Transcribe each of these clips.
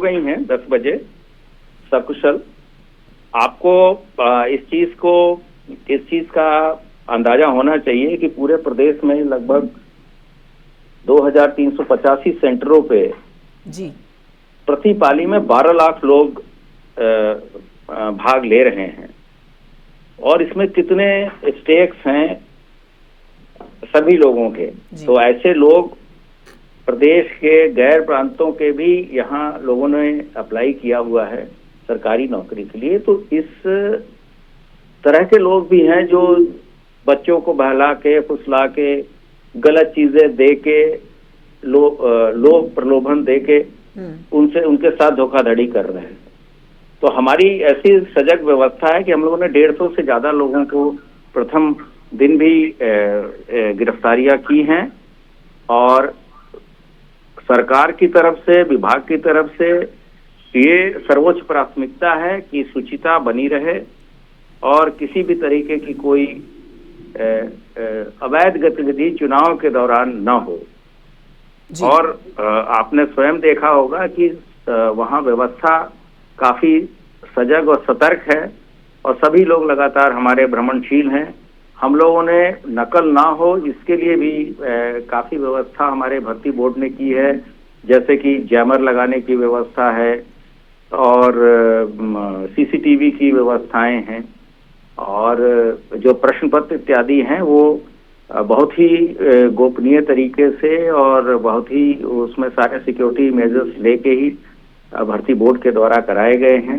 गई हैं 10 बजे सकुशल। आपको इस चीज का अंदाजा होना चाहिए कि पूरे प्रदेश में लगभग 2385 सेंटरों पे जी प्रति पाली में 12 लाख लोग भाग ले रहे हैं। और इसमें कितने स्टेक्स हैं सभी लोगों के, तो ऐसे लोग प्रदेश के गैर प्रांतों के भी यहाँ लोगों ने अप्लाई किया हुआ है सरकारी नौकरी के लिए। तो इस तरह के लोग भी हैं जो बच्चों को बहला के फुसला के गलत चीजें दे के लोग प्रलोभन दे के उनके साथ धोखाधड़ी कर रहे हैं। तो हमारी ऐसी सजग व्यवस्था है कि हम लोगों ने 150 से ज्यादा लोगों को प्रथम दिन भी गिरफ्तारियां की हैं। और सरकार की तरफ से, विभाग की तरफ से ये सर्वोच्च प्राथमिकता है कि शुचिता बनी रहे और किसी भी तरीके की कोई अवैध गतिविधि चुनाव के दौरान न हो। और आपने स्वयं देखा होगा कि वहाँ व्यवस्था काफी सजग और सतर्क है और सभी लोग लगातार हमारे भ्रमणशील हैं। हम लोगों ने नकल ना हो इसके लिए भी काफी व्यवस्था हमारे भर्ती बोर्ड ने की है, जैसे कि जैमर लगाने की व्यवस्था है और सीसीटीवी की व्यवस्थाएं हैं और जो प्रश्न पत्र इत्यादि हैं वो बहुत ही गोपनीय तरीके से और बहुत ही उसमें सारे सिक्योरिटी मेजर्स लेके ही भर्ती बोर्ड के द्वारा कराए गए हैं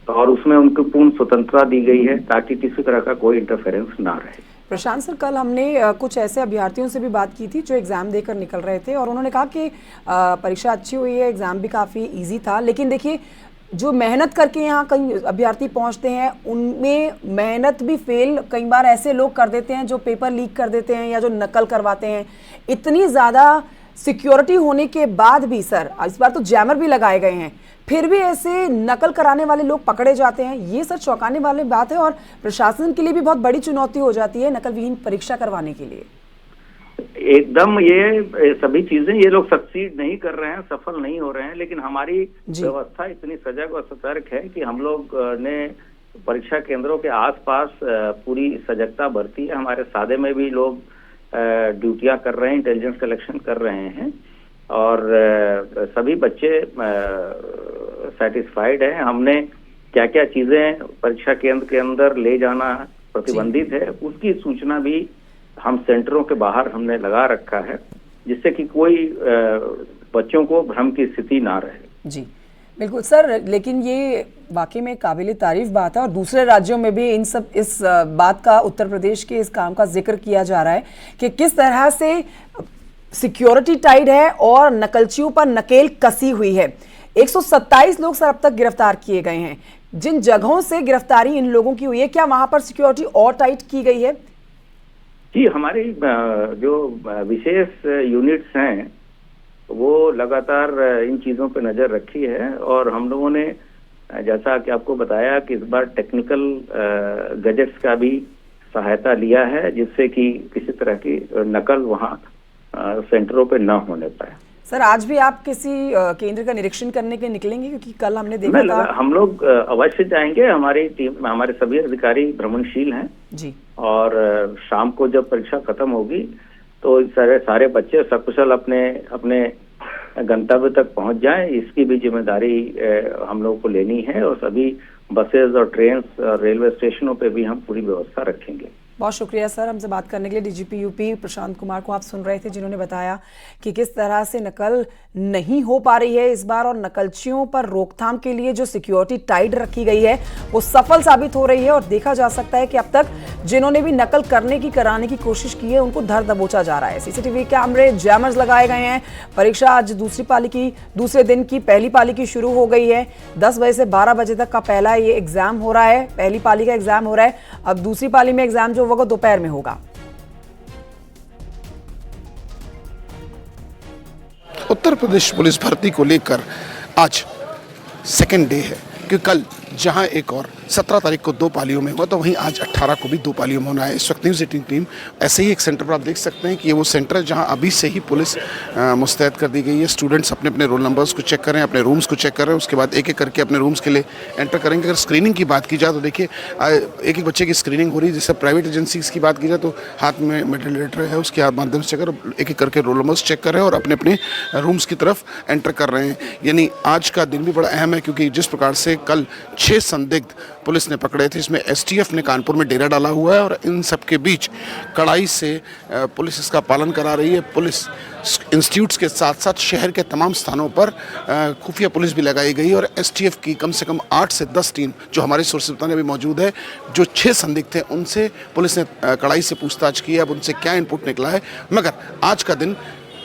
और उसमें उनको पूर्ण स्वतंत्रता दी गई है ताकि किसी तरह का कोई इंटरफेरेंस ना रहे। प्रशांत सर, कल हमने कुछ ऐसे अभ्यर्थियों से भी बात की थी जो एग्ज़ाम देकर निकल रहे थे और उन्होंने कहा कि परीक्षा अच्छी हुई है, एग्ज़ाम भी काफ़ी इजी था, लेकिन देखिए जो मेहनत करके यहाँ कई अभ्यर्थी पहुँचते हैं उनमें मेहनत भी फेल कई बार ऐसे लोग कर देते हैं जो पेपर लीक कर देते हैं या जो नकल करवाते हैं। इतनी ज़्यादा सिक्योरिटी होने के बाद भी सर इस बार तो जैमर भी लगाए गए हैं, फिर भी ऐसे नकल कराने वाले लोग पकड़े जाते हैं। ये सर चौंकाने वाली बात है और प्रशासन के लिए भी बहुत बड़ी चुनौती हो जाती है नकल विहीन परीक्षा करवाने के लिए। एकदम ये सभी चीजें ये लोग सक्सीड नहीं कर रहे हैं, सफल नहीं हो रहे हैं, लेकिन हमारी व्यवस्था इतनी सजग और सतर्क है कि हम लोग ने परीक्षा केंद्रों के आसपास पूरी सजगता बरती है। हमारे सादे में भी लोग ड्यूटियां कर रहे हैं, इंटेलिजेंस कलेक्शन कर रहे हैं और सभी बच्चे सेटिस्फाइड हैं। हमने क्या क्या चीजें परीक्षा केंद्र के अंदर ले जाना प्रतिबंधित है उसकी सूचना भी हम सेंटरों के बाहर हमने लगा रखा है, जिससे कि कोई बच्चों को भ्रम की स्थिति ना रहे। जी बिल्कुल सर, लेकिन ये वाकई में काबिल तारीफ बात है और दूसरे राज्यों में भी इस बात का, उत्तर प्रदेश के इस काम का जिक्र किया जा रहा है कि किस तरह से सिक्योरिटी टाइट है और नकलचियों पर नकेल कसी हुई है। 127 लोग सर अब तक गिरफ्तार किए गए हैं। जिन जगहों से गिरफ्तारी इन लोगों की हुई है, क्या वहां पर सिक्योरिटी और टाइट की गई है? जी, हमारी जो विशेष यूनिट्स हैं वो लगातार इन चीजों पे नजर रखी है और हम लोगों ने जैसा कि आपको बताया कि इस बार टेक्निकल गैजेट्स का भी सहायता लिया है, जिससे कि किसी तरह की नकल वहां सेंटरों पे न होने पाए। सर आज भी आप किसी केंद्र का निरीक्षण करने के निकलेंगे? क्योंकि कल हमने देखा था। हम लोग अवश्य जाएंगे, हमारी टीम, हमारे सभी अधिकारी भ्रमणशील हैं जी। और शाम को जब परीक्षा खत्म होगी तो सारे बच्चे सकुशल अपने गंतव्य तक पहुंच जाएं, इसकी भी जिम्मेदारी हम लोगों को लेनी है और सभी बसेस और ट्रेन और रेलवे स्टेशनों पे भी हम पूरी व्यवस्था रखेंगे। बहुत शुक्रिया सर हमसे बात करने के लिए। डीजीपी यूपी प्रशांत कुमार को आप सुन रहे थे, जिन्होंने बताया कि किस तरह से नकल नहीं हो पा रही है इस बार और नकलचियों पर रोकथाम के लिए जो सिक्योरिटी टाइट रखी गई है वो सफल साबित हो रही है और देखा जा सकता है कि अब तक जिन्होंने भी नकल कराने की कोशिश की है उनको धर दबोचा जा रहा है। सीसीटीवी कैमरे, जैमर्स लगाए गए हैं। परीक्षा आज दूसरे दिन की पहली पाली की शुरू हो गई है। 10 बजे से 12 बजे तक का पहला ये एग्जाम हो रहा है, पहली पाली का एग्जाम हो रहा है। अब दूसरी पाली में एग्जाम जो होगा दोपहर में होगा। उत्तर प्रदेश पुलिस भर्ती को लेकर आज सेकेंड डे है कि कल जहां एक और 17 तारीख को 2 पालियों में हुआ, तो वहीं आज 18 को भी 2 पालियों में होना है। इस वक्त न्यूज़ 18 टीम ऐसे ही एक सेंटर पर आप देख सकते हैं कि ये वो सेंटर है जहां अभी से ही पुलिस मुस्तैद कर दी गई है। स्टूडेंट्स अपने अपने रोल नंबर्स को चेक कर रहे हैं, अपने रूम्स को चेक कर रहे हैं, उसके बाद एक एक करके अपने रूम्स के लिए एंटर करेंगे। अगर स्क्रीनिंग की बात की जाए तो देखिए एक एक बच्चे की स्क्रीनिंग हो रही है। जैसे प्राइवेट एजेंसीज की बात की जाए तो हाथ में मेटल डिटेक्टर है, उसके माध्यम से चेक कर एक एक करके रोल नंबर्स चेक कर रहे हैं और अपने अपने रूम्स की तरफ एंटर कर रहे हैं। यानी आज का दिन भी बड़ा अहम है, क्योंकि जिस प्रकार से कल 6 संदिग्ध पुलिस ने पकड़े थे, इसमें एसटीएफ ने कानपुर में डेरा डाला हुआ है और इन सब के बीच कड़ाई से पुलिस इसका पालन करा रही है। पुलिस इंस्टीट्यूट्स के साथ साथ शहर के तमाम स्थानों पर खुफिया पुलिस भी लगाई गई और एसटीएफ की कम से कम 8 से 10 टीम, जो हमारे सोर्सेज बताने अभी मौजूद है, जो 6 संदिग्ध थे उनसे पुलिस ने कड़ाई से पूछताछ की है। अब उनसे क्या इनपुट निकला है, मगर आज का दिन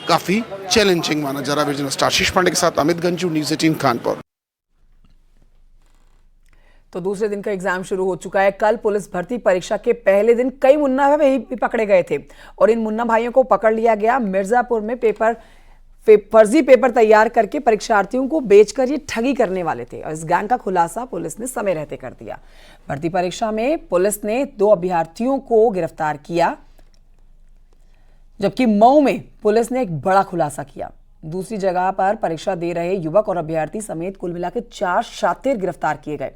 काफ़ी चैलेंजिंग माना जा रहा है। विजन स्टार आशीष पांडे के साथ अमित गंजू, न्यूज़ 18 कानपुर। तो दूसरे दिन का एग्जाम शुरू हो चुका है। कल पुलिस भर्ती परीक्षा के पहले दिन कई मुन्ना भाई भी पकड़े गए थे और इन मुन्ना भाइयों को पकड़ लिया गया। मिर्जापुर में फर्जी पेपर तैयार करके परीक्षार्थियों को बेचकर ये ठगी करने वाले थे और इस गैंग का खुलासा पुलिस ने समय रहते कर दिया। भर्ती परीक्षा में पुलिस ने 2 अभ्यर्थियों को गिरफ्तार किया, जबकि मऊ में पुलिस ने एक बड़ा खुलासा किया। दूसरी जगह पर परीक्षा दे रहे युवक और अभ्यर्थी समेत कुल मिलाकर 4 शातिर गिरफ्तार किए गए।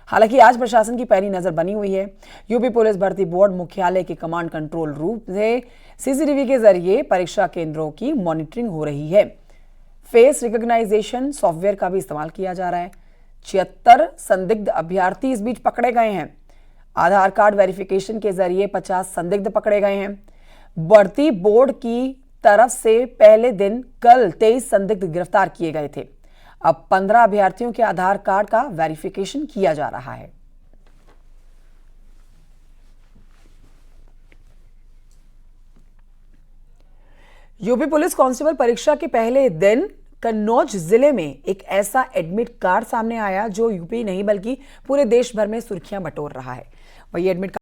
हालांकि आज प्रशासन की पैनी नजर बनी हुई है। यूपी पुलिस भर्ती बोर्ड मुख्यालय के कमांड कंट्रोल रूम से सीसीटीवी के जरिए परीक्षा केंद्रों की मॉनिटरिंग हो रही है। फेस रिकॉग्नाइजेशन सॉफ्टवेयर का भी इस्तेमाल किया जा रहा है। 76 संदिग्ध अभ्यर्थी इस बीच पकड़े गए हैं। आधार कार्ड वेरिफिकेशन के जरिए 50 संदिग्ध पकड़े गए हैं। भर्ती बोर्ड की तरफ से पहले दिन कल 23 संदिग्ध गिरफ्तार किए गए थे। अब 15 अभ्यर्थियों के आधार कार्ड का वेरिफिकेशन किया जा रहा है। यूपी पुलिस कांस्टेबल परीक्षा के पहले दिन कन्नौज जिले में एक ऐसा एडमिट कार्ड सामने आया जो यूपी नहीं बल्कि पूरे देश भर में सुर्खियां बटोर रहा है। वही एडमिट